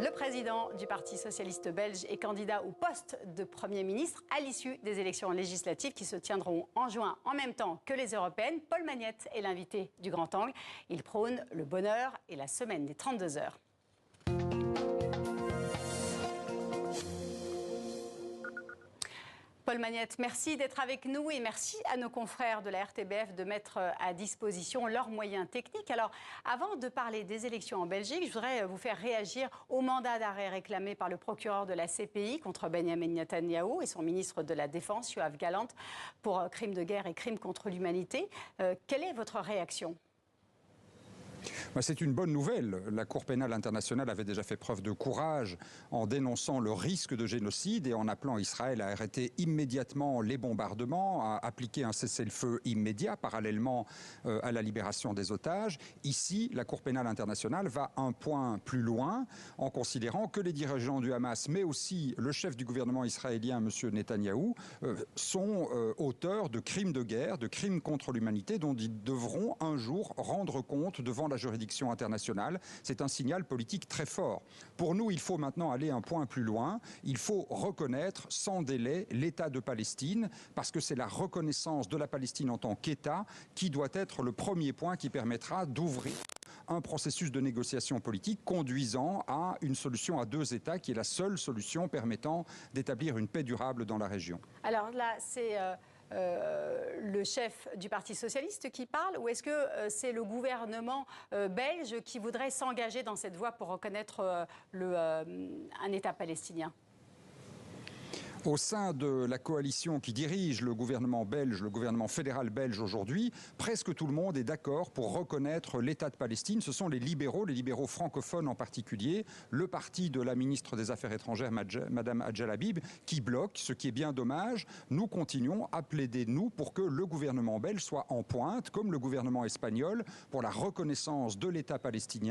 Le président du Parti socialiste belge est candidat au poste de Premier ministre à l'issue des élections législatives qui se tiendront en juin en même temps que les européennes. Paul Magnette est l'invité du Grand Angle. Il prône le bonheur et la semaine des 32 heures. Paul Magnette, merci d'être avec nous et merci à nos confrères de la RTBF de mettre à disposition leurs moyens techniques. Alors, avant de parler des élections en Belgique, je voudrais vous faire réagir au mandat d'arrêt réclamé par le procureur de la CPI contre Benjamin Netanyahou et son ministre de la Défense, Yoav Gallant, pour crimes de guerre et crimes contre l'humanité. Quelle est votre réaction ? C'est une bonne nouvelle. La Cour pénale internationale avait déjà fait preuve de courage en dénonçant le risque de génocide et en appelant Israël à arrêter immédiatement les bombardements, à appliquer un cessez-le-feu immédiat parallèlement à la libération des otages. Ici, la Cour pénale internationale va un point plus loin en considérant que les dirigeants du Hamas, mais aussi le chef du gouvernement israélien, M. Netanyahou, sont auteurs de crimes de guerre, de crimes contre l'humanité dont ils devront un jour rendre compte devant la juridiction internationale. C'est un signal politique très fort. Pour nous, il faut maintenant aller un point plus loin. Il faut reconnaître sans délai l'État de Palestine, parce que c'est la reconnaissance de la Palestine en tant qu'État qui doit être le premier point qui permettra d'ouvrir un processus de négociation politique conduisant à une solution à deux États qui est la seule solution permettant d'établir une paix durable dans la région. Alors là, c'est le chef du Parti socialiste qui parle, ou est-ce que c'est le gouvernement belge qui voudrait s'engager dans cette voie pour reconnaître un État palestinien ? Au sein de la coalition qui dirige le gouvernement belge, le gouvernement fédéral belge aujourd'hui, presque tout le monde est d'accord pour reconnaître l'État de Palestine. Ce sont les libéraux francophones en particulier, le parti de la ministre des Affaires étrangères, Madame Adjal Habib, qui bloque, ce qui est bien dommage. Nous continuons à plaider, nous, pour que le gouvernement belge soit en pointe, comme le gouvernement espagnol, pour la reconnaissance de l'État palestinien.